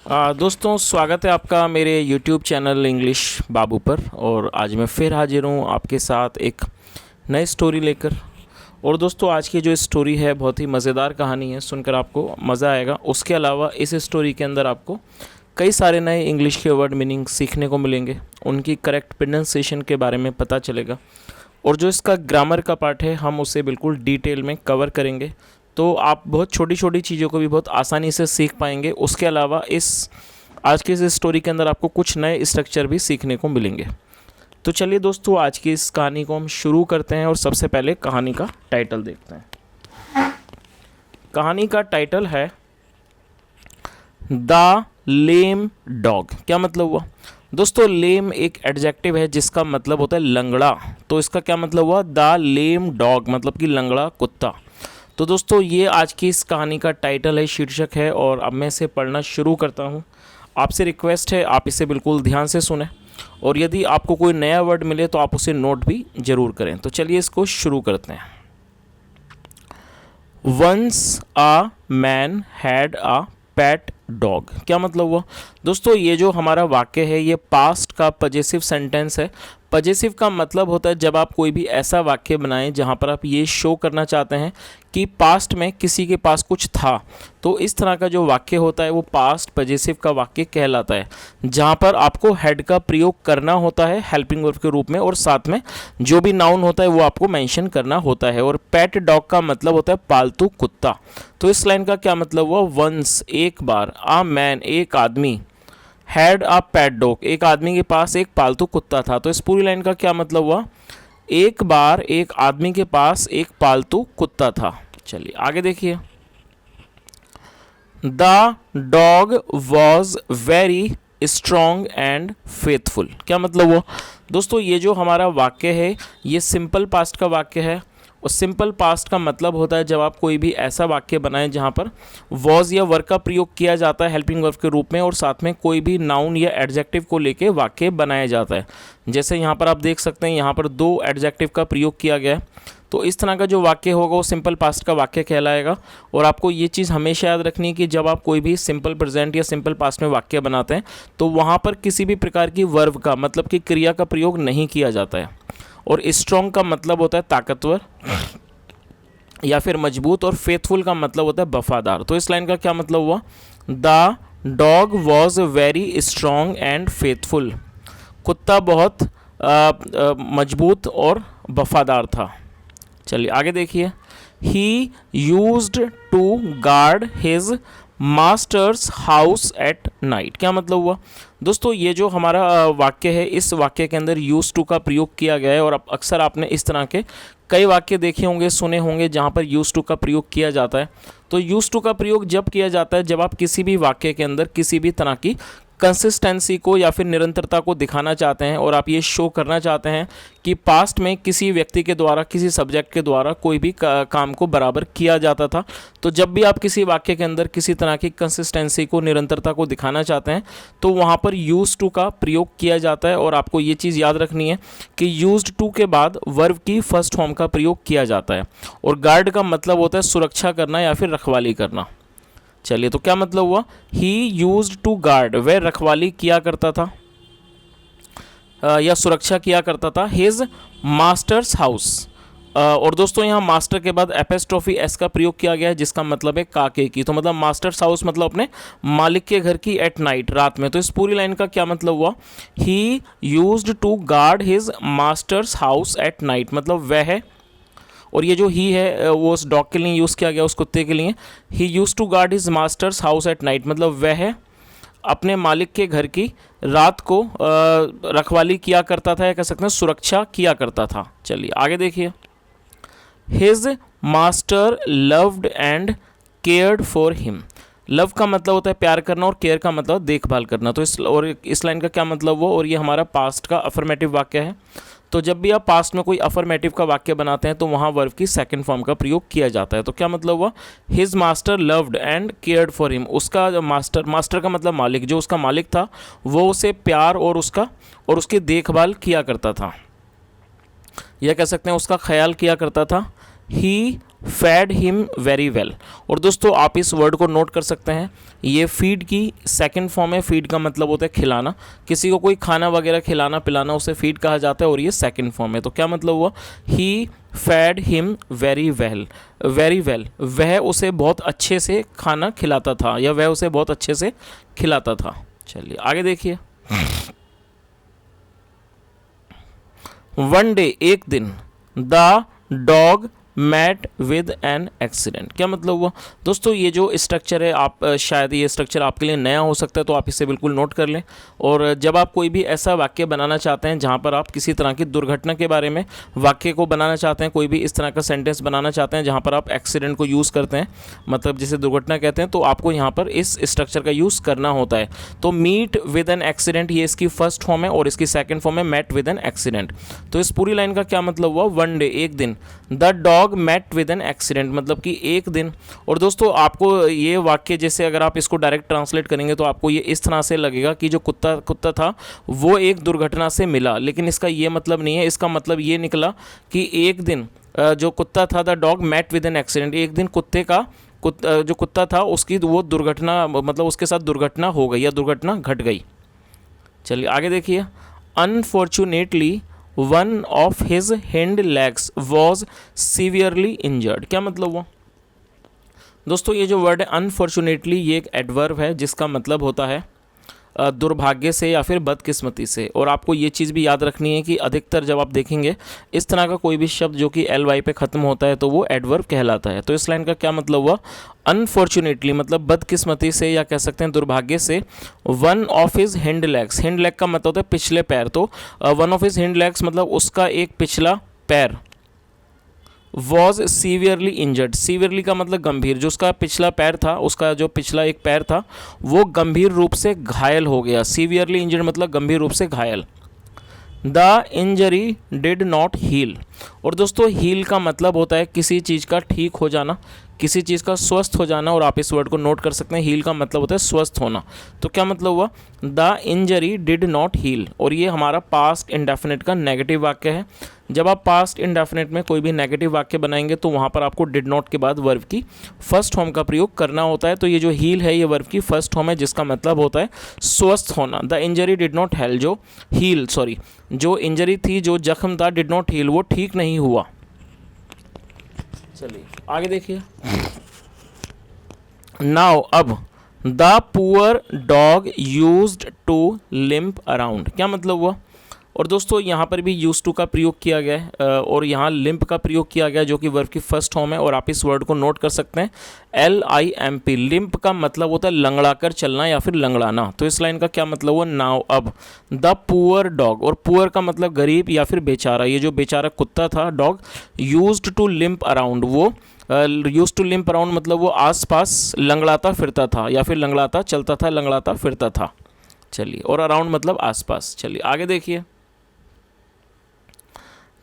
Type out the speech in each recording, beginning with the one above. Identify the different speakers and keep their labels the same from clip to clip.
Speaker 1: दोस्तों, स्वागत है आपका मेरे YouTube चैनल इंग्लिश बाबू पर। और आज मैं फिर हाजिर हूँ आपके साथ एक नई स्टोरी लेकर। और दोस्तों, आज की जो स्टोरी है बहुत ही मज़ेदार कहानी है, सुनकर आपको मज़ा आएगा। उसके अलावा इस स्टोरी के अंदर आपको कई सारे नए इंग्लिश के वर्ड मीनिंग सीखने को मिलेंगे, उनकी करेक्ट प्रोनाउंसिएशन के बारे में पता चलेगा। और जो इसका ग्रामर का पार्ट है हम उसे बिल्कुल डिटेल में कवर करेंगे, तो आप बहुत छोटी छोटी चीज़ों को भी बहुत आसानी से सीख पाएंगे। उसके अलावा आज की इस स्टोरी के अंदर आपको कुछ नए स्ट्रक्चर भी सीखने को मिलेंगे। तो चलिए दोस्तों, आज की इस कहानी को हम शुरू करते हैं और सबसे पहले कहानी का टाइटल देखते हैं। कहानी का टाइटल है द लेम डॉग। क्या मतलब हुआ दोस्तों? लेम एक एडजेक्टिव है जिसका मतलब होता है लंगड़ा। तो इसका क्या मतलब हुआ? द लेम डॉग मतलब कि लंगड़ा कुत्ता। तो दोस्तों, ये आज की इस कहानी का टाइटल है, शीर्षक है। और अब मैं इसे पढ़ना शुरू करता हूँ। आपसे रिक्वेस्ट है आप इसे बिल्कुल ध्यान से सुने, और यदि आपको कोई नया वर्ड मिले तो आप उसे नोट भी ज़रूर करें। तो चलिए इसको शुरू करते हैं। Once a man had a pet dog. क्या मतलब हुआ दोस्तों? ये जो हमारा वाक्य है ये पास्ट का पजेसिव सेंटेंस है। पजेसिव का मतलब होता है जब आप कोई भी ऐसा वाक्य बनाएं जहां पर आप ये शो करना चाहते हैं कि पास्ट में किसी के पास कुछ था, तो इस तरह का जो वाक्य होता है वो पास्ट पजेसिव का वाक्य कहलाता है, जहां पर आपको हैड का प्रयोग करना होता है हेल्पिंग वर्ब के रूप में, और साथ में जो भी नाउन होता है वो आपको मेंशन करना होता है। और पेट डॉग का मतलब होता है पालतू कुत्ता। तो इस लाइन का क्या मतलब हुआ? वंस एक बार, अ मैन एक आदमी, हैड अ पेट डॉग एक आदमी के पास एक पालतू कुत्ता था। तो इस पूरी लाइन का क्या मतलब हुआ? एक बार एक आदमी के पास एक पालतू कुत्ता था। चलिए आगे देखिए। The dog was very strong and faithful. क्या मतलब हुआ दोस्तों? ये जो हमारा वाक्य है ये सिंपल पास्ट का वाक्य है। और सिंपल पास्ट का मतलब होता है जब आप कोई भी ऐसा वाक्य बनाएं जहां पर वॉज या वर्ब का प्रयोग किया जाता है हेल्पिंग वर्ब के रूप में, और साथ में कोई भी नाउन या एडजेक्टिव को लेके वाक्य बनाया जाता है। जैसे यहाँ पर आप देख सकते हैं, यहाँ पर दो एडजेक्टिव का प्रयोग किया गया है। तो इस तरह का जो वाक्य होगा वो सिंपल पास्ट का वाक्य कहलाएगा। और आपको ये चीज़ हमेशा याद रखनी है कि जब आप कोई भी सिंपल प्रेजेंट या सिंपल पास्ट में वाक्य बनाते हैं तो वहाँ पर किसी भी प्रकार की वर्ब का मतलब कि क्रिया का प्रयोग नहीं किया जाता है। और स्ट्रॉन्ग का मतलब होता है ताकतवर या फिर मजबूत, और फेथफुल का मतलब होता है वफादार। तो इस लाइन का क्या मतलब हुआ? The dog was very strong and faithful. कुत्ता बहुत मजबूत और वफादार था। चलिए आगे देखिए। He used to guard his master's house at night. क्या मतलब हुआ दोस्तों? ये जो हमारा वाक्य है इस वाक्य के अंदर यूज टू का प्रयोग किया गया है। और अक्सर आपने इस तरह के कई वाक्य देखे होंगे, सुने होंगे जहाँ पर यूज टू का प्रयोग किया जाता है। तो यूज टू का प्रयोग जब किया जाता है जब आप किसी भी वाक्य के अंदर किसी भी तरह की कंसिस्टेंसी को या फिर निरंतरता को दिखाना चाहते हैं, और आप ये शो करना चाहते हैं कि पास्ट में किसी व्यक्ति के द्वारा किसी सब्जेक्ट के द्वारा कोई भी काम को बराबर किया जाता था। तो जब भी आप किसी वाक्य के अंदर किसी तरह की कंसिस्टेंसी को निरंतरता को दिखाना चाहते हैं तो वहाँ पर यूज टू का प्रयोग किया जाता है। और आपको ये चीज़ याद रखनी है कि यूज्ड टू के बाद वर्ब की फर्स्ट फॉर्म का प्रयोग किया जाता है। और गार्ड का मतलब होता है सुरक्षा करना या फिर रखवाली करना। चलिए, तो क्या मतलब हुआ? ही यूज्ड टू गार्ड, वह रखवाली किया करता था या सुरक्षा किया करता था हिज मास्टर्स हाउस। और दोस्तों यहाँ मास्टर के बाद एपेस्ट्रोफी एस का प्रयोग किया गया है जिसका मतलब है काके की। तो मतलब मास्टर्स हाउस मतलब अपने मालिक के घर की, एट नाइट रात में। तो इस पूरी लाइन का क्या मतलब हुआ? He used to guard his master's house at night मतलब वह है। और ये जो ही है वो उस डॉग के लिए यूज़ किया गया, उस कुत्ते के लिए। He used to guard his master's house at night मतलब वह अपने मालिक के घर की रात को रखवाली किया करता था, या कह सकते हैं सुरक्षा किया करता था। चलिए आगे देखिए। His master loved and cared for him. Love का मतलब होता है प्यार करना, और केयर का मतलब देखभाल करना। तो इस लाइन का क्या मतलब हुआ? और ये हमारा पास्ट का अफर्मेटिव वाक्य है। तो जब भी आप पास्ट में कोई अफर्मेटिव का वाक्य बनाते हैं तो वहाँ वर्ब की सेकंड फॉर्म का प्रयोग किया जाता है। तो क्या मतलब हुआ? His master loved and cared for him. उसका मास्टर का मतलब मालिक, जो उसका मालिक था वो उसे प्यार और उसकी देखभाल किया करता था, यह कह सकते हैं उसका ख्याल किया करता था। ही फैड हिम वेरी वेल। और दोस्तों आप इस वर्ड को नोट कर सकते हैं, ये फीड की सेकंड फॉर्म है। फीड का मतलब होता है खिलाना, किसी को कोई खाना वगैरह खिलाना पिलाना उसे फीड कहा जाता है, और ये सेकंड फॉर्म है। तो क्या मतलब हुआ, he fed him very well. Very well, वह उसे बहुत अच्छे से खाना खिलाता था, या वह उसे बहुत अच्छे से खिलाता था। चलिए आगे देखिए। वन डे, एक दिन, the dog met with an accident. क्या मतलब हुआ दोस्तों, ये जो स्ट्रक्चर है, आप शायद ये स्ट्रक्चर आपके लिए नया हो सकता है, तो आप इसे बिल्कुल नोट कर लें। और जब आप कोई भी ऐसा वाक्य बनाना चाहते हैं जहाँ पर आप किसी तरह की दुर्घटना के बारे में वाक्य को बनाना चाहते हैं, कोई भी इस तरह का सेंटेंस बनाना चाहते हैं जहाँ पर आप एक्सीडेंट को यूज़ करते हैं, मतलब जिसे दुर्घटना कहते हैं, तो आपको यहाँ पर इस स्ट्रक्चर का यूज़ करना होता है। तो मीट विद एन एक्सीडेंट, ये इसकी फर्स्ट फॉर्म है, और इसकी सेकेंड फॉर्म है मैट विद एन एक्सीडेंट। तो इस पूरी लाइन का क्या मतलब हुआ, वन डे, एक दिन, the dog met with an accident, मतलब कि एक दिन। और दोस्तों आपको ये वाक्य जैसे अगर आप इसको डायरेक्ट ट्रांसलेट करेंगे तो आपको ये इस तरह से लगेगा कि जो कुत्ता था वो एक दुर्घटना से मिला, लेकिन इसका ये मतलब नहीं है। इसका मतलब ये निकला कि एक दिन जो कुत्ता था, the dog met with an accident, एक दिन जो कुत्ता था उसकी वो दुर्घटना, मतलब उसके साथ दुर्घटना हो गई या दुर्घटना घट गई। चलिए आगे देखिए। Unfortunately one of his hind legs was severely injured. क्या मतलब हुआ दोस्तों, ये जो वर्ड है अनफॉर्चुनेटली, ये एक एडवर्ब है जिसका मतलब होता है दुर्भाग्य से या फिर बदकिस्मती से। और आपको ये चीज़ भी याद रखनी है कि अधिकतर जब आप देखेंगे इस तरह का कोई भी शब्द जो कि एल वाई पे ख़त्म होता है तो वो एडवर्ब कहलाता है। तो इस लाइन का क्या मतलब हुआ, अनफॉर्चुनेटली मतलब बदकिस्मती से या कह सकते हैं दुर्भाग्य से, one of his hind legs, hind leg का मतलब होता है पिछले पैर, तो one of his hind legs मतलब उसका एक पिछला पैर, वॉज सीवियरली इंजर्ड, सीवियरली का मतलब गंभीर, जो उसका पिछला पैर था, उसका जो पिछला एक पैर था वो गंभीर रूप से घायल हो गया। सीवियरली इंजर्ड मतलब गंभीर रूप से घायल। The injury did not heal. और दोस्तों हील का मतलब होता है किसी चीज़ का ठीक हो जाना, किसी चीज़ का स्वस्थ हो जाना, और आप इस वर्ड को नोट कर सकते हैं, हील का मतलब होता है स्वस्थ होना। तो क्या मतलब हुआ, the injury did not heal. और ये हमारा पास्ट इंडेफिनिट का नेगेटिव वाक्य है। जब आप पास्ट इंडेफिनिट में कोई भी नेगेटिव वाक्य बनाएंगे तो वहाँ पर आपको डिड नॉट के बाद वर्ब की फर्स्ट फॉर्म का प्रयोग करना होता है। तो ये जो हील है ये वर्ब की फर्स्ट फॉर्म है जिसका मतलब होता है स्वस्थ होना। The injury did not heal, जो इंजरी थी, जो जख्म था, डिड नॉट हील, वो ठीक नहीं हुआ। चलिए आगे देखिए। नाउ अब, the poor dog used to limp around. क्या मतलब हुआ, और दोस्तों यहाँ पर भी यूज टू का प्रयोग किया गया है और यहाँ लिम्प का प्रयोग किया गया जो कि वर्ब की फर्स्ट फॉर्म है। और आप इस वर्ड को नोट कर सकते हैं, LIMP। लिम्प का मतलब होता है लंगड़ा कर चलना या फिर लंगड़ाना। तो इस लाइन का क्या मतलब हुआ, नाउ अब, द पुअर डॉग, और पुअर का मतलब गरीब या फिर बेचारा, ये जो बेचारा कुत्ता था dog, used to limp around, वो यूज टू लिम्प अराउंड मतलब वो आसपास लंगड़ाता फिरता था या फिर लंगड़ाता चलता था, लंगड़ाता फिरता था। चलिए, और अराउंड मतलब आसपास। चलिए आगे देखिए।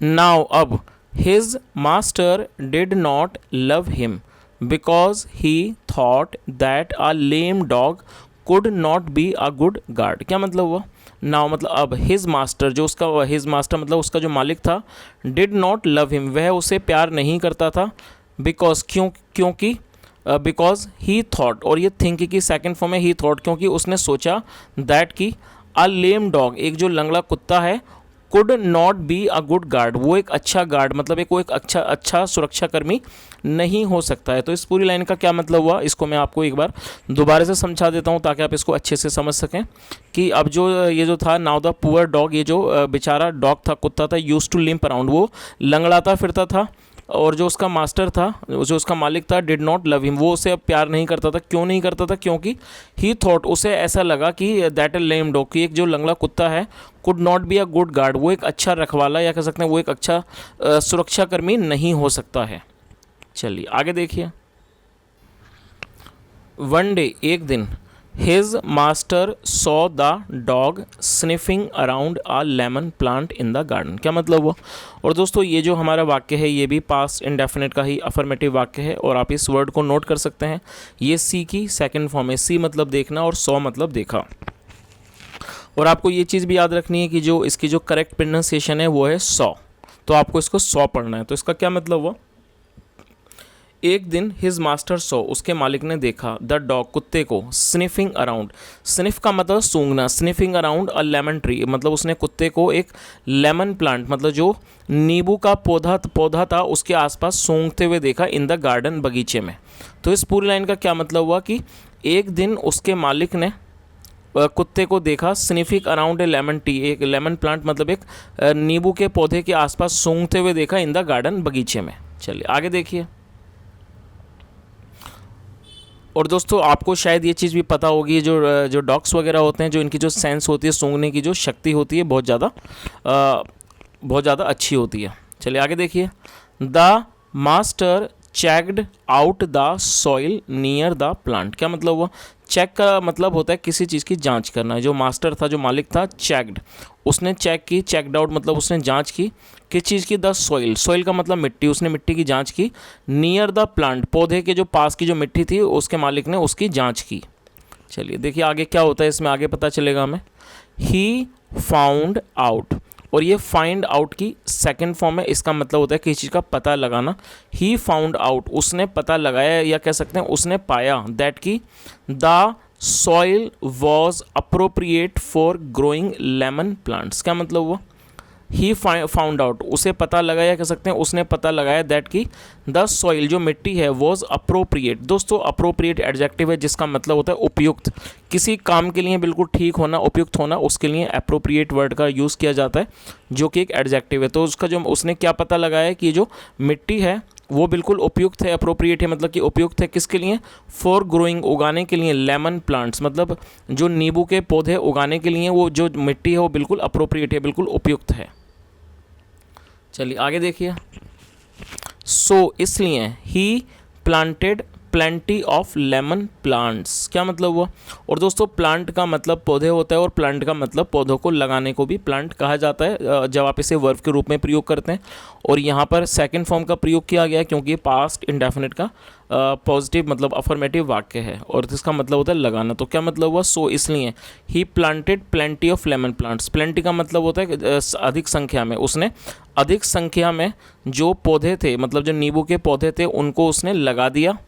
Speaker 1: नाउ अब, his master did not love him because he thought that a lame dog could not be a good guard. क्या मतलब हुआ, नाउ मतलब अब, हिज मास्टर, जो उसका हिज मास्टर मतलब उसका जो मालिक था, डिड नॉट लव हिम, वह उसे प्यार नहीं करता था, बिकॉज क्योंकि बिकॉज ही थॉट, और ये थिंक की सेकंड फॉर्म है ही थॉट, क्योंकि उसने सोचा दैट कि अ लेम डॉग, एक जो लंगड़ा कुत्ता है, could not be a good guard, वो एक अच्छा गार्ड मतलब वो एक अच्छा सुरक्षा कर्मी नहीं हो सकता है। तो इस पूरी लाइन का क्या मतलब हुआ, इसको मैं आपको एक बार दोबारा से समझा देता हूँ ताकि आप इसको अच्छे से समझ सकें कि अब जो ये जो था, नाउ द पुअर डॉग, ये जो बेचारा डॉग था, कुत्ता था, यूज्ड टू लिम्प अराउंड, वो लंगड़ाता फिरता था, और जो उसका मास्टर था, जो उसका मालिक था, डिड नॉट लव हिम, वो उसे अब प्यार नहीं करता था। क्यों नहीं करता था, क्योंकि ही थॉट, उसे ऐसा लगा कि दैट ए लेम डॉग, कि एक जो लंगड़ा कुत्ता है, could not be a good guard, वो एक अच्छा रखवाला या कह सकते हैं वो एक अच्छा सुरक्षाकर्मी नहीं हो सकता है। चलिए आगे देखिए। वन डे, एक दिन, his master saw the dog sniffing around a lemon plant in the garden. क्या मतलब हुआ, और दोस्तों ये जो हमारा वाक्य है ये भी पास्ट इंडेफिनिट का ही अफर्मेटिव वाक्य है, और आप इस वर्ड को नोट कर सकते हैं, ये सी की सेकंड फॉर्म है। सी मतलब देखना और सॉ मतलब देखा। और आपको ये चीज़ भी याद रखनी है कि जो इसकी जो करेक्ट प्रोनाउंसिएशन है वो है सॉ, तो आपको इसको सॉ पढ़ना है। तो इसका क्या मतलब हुआ, एक दिन हिज मास्टर सॉ, उसके मालिक ने देखा, द डॉग, कुत्ते को, स्निफिंग अराउंड, स्निफ का मतलब सूंघना, sniffing around a lemon tree, मतलब उसने कुत्ते को एक लेमन प्लांट मतलब जो नींबू का पौधा था उसके आसपास सूंघते हुए देखा, इन द गार्डन, बगीचे में। तो इस पूरी लाइन का क्या मतलब हुआ कि एक दिन उसके मालिक ने कुत्ते को देखा, sniffing around a lemon tea, एक लेमन प्लांट मतलब एक नींबू के पौधे के आसपास सूंघते हुए देखा, इन द गार्डन, बगीचे में। चलिए आगे देखिए। और दोस्तों आपको शायद ये चीज़ भी पता होगी, जो डॉग्स वगैरह होते हैं, जो इनकी जो सेंस होती है, सूंघने की जो शक्ति होती है, बहुत ज़्यादा अच्छी होती है। चलिए आगे देखिए। The master checked out the soil near the plant, क्या मतलब हुआ? चेक का मतलब होता है किसी चीज़ की जांच करना। जो मास्टर था, जो मालिक था, चेक्ड, उसने चेक की, चेकड आउट मतलब उसने जांच की, किस चीज़ की? द सॉइल, सॉइल का मतलब मिट्टी, उसने मिट्टी की जांच की। नियर द प्लांट, पौधे के जो पास की जो मिट्टी थी उसके मालिक ने उसकी जांच की। चलिए देखिए आगे क्या होता है, इसमें आगे पता चलेगा हमें। ही फाउंड आउट, और ये फाइंड आउट की सेकंड फॉर्म है, इसका मतलब होता है किसी चीज़ का पता लगाना। ही फाउंड आउट, उसने पता लगाया, या कह सकते हैं उसने पाया, दैट की the soil was appropriate for growing lemon plants, क्या मतलब हुआ? ही फाउंड आउट, उसे पता लगाया, कह सकते हैं उसने पता लगाया, दैट की द सॉइल, जो मिट्टी है, वॉज अप्रोप्रिएट। दोस्तों अप्रोप्रिएट एडजेक्टिव है जिसका मतलब होता है उपयुक्त, किसी काम के लिए बिल्कुल ठीक होना, उपयुक्त होना, उसके लिए अप्रोप्रिएट वर्ड का यूज़ किया जाता है, जो कि एक एडजेक्टिव है। तो उसका जो उसने क्या पता लगाया कि जो मिट्टी है वो बिल्कुल उपयुक्त है, अप्रोप्रिएट है, मतलब कि उपयुक्त है किसके लिए? फॉर ग्रोइंग, उगाने के लिए, लेमन प्लांट्स, मतलब जो नींबू के पौधे उगाने के लिए वो जो मिट्टी है वो बिल्कुल अप्रोप्रिएट है, बिल्कुल उपयुक्त है। चलिए आगे देखिए। सो इसलिए he planted plenty of lemon plants, क्या मतलब हुआ? और दोस्तों प्लांट का मतलब पौधे होता है, और प्लांट का मतलब पौधों को लगाने को भी प्लांट कहा जाता है जब आप इसे वर्ब के रूप में प्रयोग करते हैं। और यहाँ पर सेकंड फॉर्म का प्रयोग किया गया है क्योंकि पास्ट इंडेफिनिट का पॉजिटिव मतलब अफर्मेटिव वाक्य है, और इसका मतलब होता है लगाना। तो क्या मतलब हुआ? सो इसलिए he planted plenty of lemon plants, plenty का मतलब होता है अधिक संख्या में, उसने अधिक संख्या में जो पौधे थे, मतलब जो नींबू के पौधे थे, उनको उसने लगा दिया।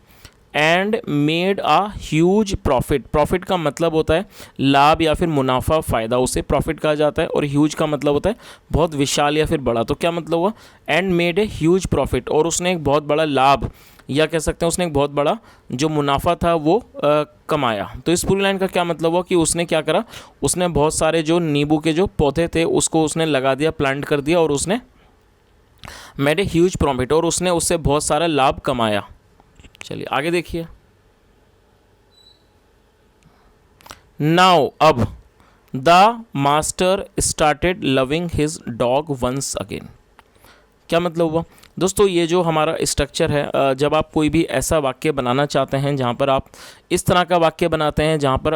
Speaker 1: And made a huge profit, profit का मतलब होता है लाभ या फिर मुनाफा, फ़ायदा, उसे प्रॉफिट कहा जाता है। और ह्यूज का मतलब होता है बहुत विशाल या फिर बड़ा। तो क्या मतलब हुआ? And made a huge profit, और उसने एक बहुत बड़ा लाभ, या कह सकते हैं उसने एक बहुत बड़ा जो मुनाफा था वो कमाया। तो इस पूरी लाइन का क्या मतलब हुआ कि उसने क्या करा? उसने बहुत सारे जो नींबू के जो पौधे थे उसको उसने लगा दिया, प्लांट कर दिया, और उसने मेड ए ह्यूज प्रॉफिट, और उसने उससे बहुत सारा लाभ कमाया। चलिए आगे देखिए। नाउ, अब, the master started loving his dog once again, क्या मतलब हुआ? दोस्तों ये जो हमारा स्ट्रक्चर है, जब आप कोई भी ऐसा वाक्य बनाना चाहते हैं जहाँ पर आप इस तरह का वाक्य बनाते हैं जहाँ पर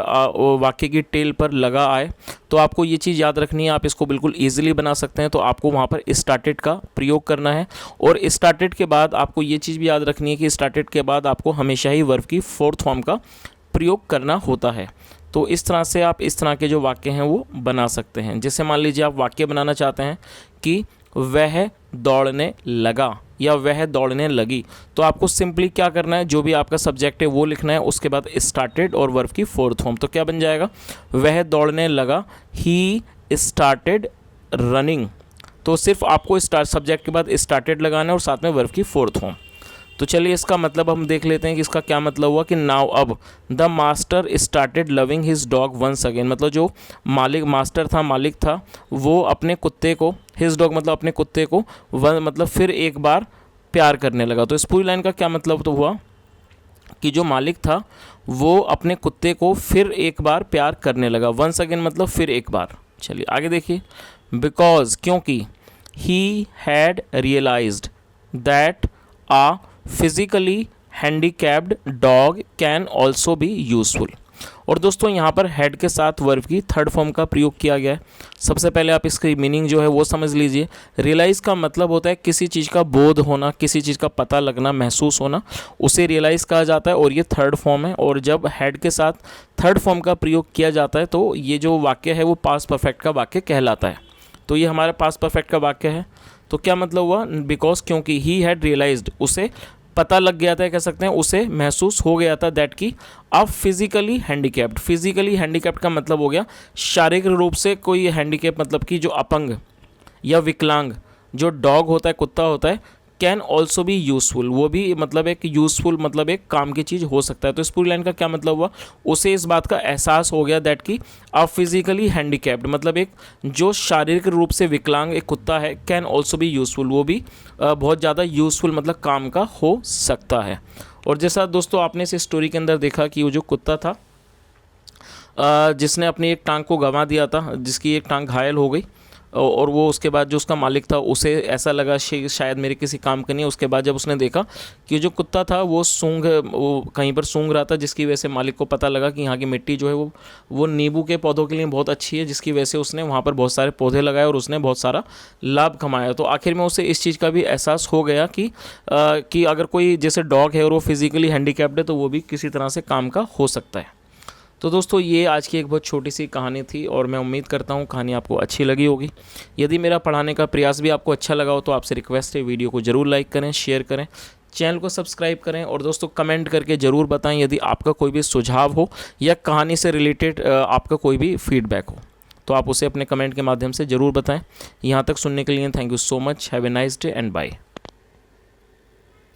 Speaker 1: वाक्य की टेल पर लगा आए, तो आपको ये चीज़ याद रखनी है। आप इसको बिल्कुल ईजिली बना सकते हैं। तो आपको वहाँ पर स्टार्टेड का प्रयोग करना है, और स्टार्टेड के बाद आपको ये चीज़ भी याद रखनी है कि स्टार्टेड के बाद आपको हमेशा ही वर्ब की फोर्थ फॉर्म का प्रयोग करना होता है। तो इस तरह से आप इस तरह के जो वाक्य हैं वो बना सकते हैं। जैसे मान लीजिए आप वाक्य बनाना चाहते हैं कि वह दौड़ने लगा या वह दौड़ने लगी, तो आपको सिंपली क्या करना है, जो भी आपका सब्जेक्ट है वो लिखना है, उसके बाद स्टार्टेड और वर्ब की फोर्थ फॉर्म। तो क्या बन जाएगा? वह दौड़ने लगा, ही स्टार्टेड रनिंग। तो सिर्फ आपको स्टार्ट सब्जेक्ट के बाद स्टार्टेड लगाना है और साथ में वर्ब की फोर्थ फॉर्म। तो चलिए इसका मतलब हम देख लेते हैं कि इसका क्या मतलब हुआ कि नाउ, अब, the master started loving his dog once again, मतलब जो मास्टर था, मालिक था, वो अपने कुत्ते को, हिज डॉग मतलब अपने कुत्ते को, मतलब फिर एक बार प्यार करने लगा। तो इस पूरी लाइन का क्या मतलब तो हुआ कि जो मालिक था वो अपने कुत्ते को फिर एक बार प्यार करने लगा। वंस अगेन मतलब फिर एक बार। चलिए आगे देखिए। बिकॉज, क्योंकि, he had realised that a physically handicapped dog can also be useful. और दोस्तों यहाँ पर हेड के साथ वर्ब की थर्ड फॉर्म का प्रयोग किया गया है। सबसे पहले आप इसकी मीनिंग जो है वो समझ लीजिए। रियलाइज़ का मतलब होता है किसी चीज़ का बोध होना, किसी चीज़ का पता लगना, महसूस होना, उसे रियलाइज़ कहा जाता है, और ये थर्ड फॉर्म है। और जब हेड के साथ थर्ड फॉर्म का प्रयोग किया जाता है तो ये जो वाक्य है वो पास्ट परफेक्ट का वाक्य कहलाता है। तो ये हमारा पास्ट परफेक्ट का वाक्य है। तो क्या मतलब हुआ? बिकॉज, क्योंकि, ही हैड रियलाइज्ड, उसे पता लग गया था, कह सकते हैं उसे महसूस हो गया था दैट कि आप फिजिकली हैंडीकैप्ड। फिजिकली हैंडीकैप्ड का मतलब हो गया शारीरिक रूप से कोई हैंडीकैप, मतलब कि जो अपंग या विकलांग जो डॉग होता है, कुत्ता होता है, कैन ऑल्सो बी यूज़फुल, वो भी मतलब एक यूज़फुल, मतलब एक काम की चीज़ हो सकता है। तो इस पूरी लाइन का क्या मतलब हुआ, उसे इस बात का एहसास हो गया दैट कि आप फिजिकली हैंडीकैप्ड, मतलब एक जो शारीरिक रूप से विकलांग एक कुत्ता है, कैन ऑल्सो बी यूज़फुल, वो भी बहुत ज़्यादा यूज़फुल मतलब काम का हो सकता है। और जैसा दोस्तों आपने इस स्टोरी के अंदर देखा कि वो जो कुत्ता था जिसने अपनी एक टांग को गंवा दिया था, जिसकी एक टांग घायल हो गई, और वो उसके बाद जो उसका मालिक था उसे ऐसा लगा शायद मेरे किसी काम का नहीं है। उसके बाद जब उसने देखा कि जो कुत्ता था वो कहीं पर सूंघ रहा था, जिसकी वजह से मालिक को पता लगा कि यहाँ की मिट्टी जो है वो नींबू के पौधों के लिए बहुत अच्छी है, जिसकी वजह से उसने वहाँ पर बहुत सारे पौधे लगाए और उसने बहुत सारा लाभ कमाया। तो आखिर में उसे इस चीज़ का भी एहसास हो गया कि अगर कोई जैसे डॉग है और वो फिजिकली हैंडीकैप्ड है तो वो भी किसी तरह से काम का हो सकता है। तो दोस्तों ये आज की एक बहुत छोटी सी कहानी थी और मैं उम्मीद करता हूँ कहानी आपको अच्छी लगी होगी। यदि मेरा पढ़ाने का प्रयास भी आपको अच्छा लगा हो तो आपसे रिक्वेस्ट है वीडियो को ज़रूर लाइक करें, शेयर करें, चैनल को सब्सक्राइब करें और दोस्तों कमेंट करके ज़रूर बताएं यदि आपका कोई भी सुझाव हो या कहानी से रिलेटेड आपका कोई भी फीडबैक हो तो आप उसे अपने कमेंट के माध्यम से ज़रूर बताएँ। यहाँ तक सुनने के लिए thank you so much. Have a nice day and bye.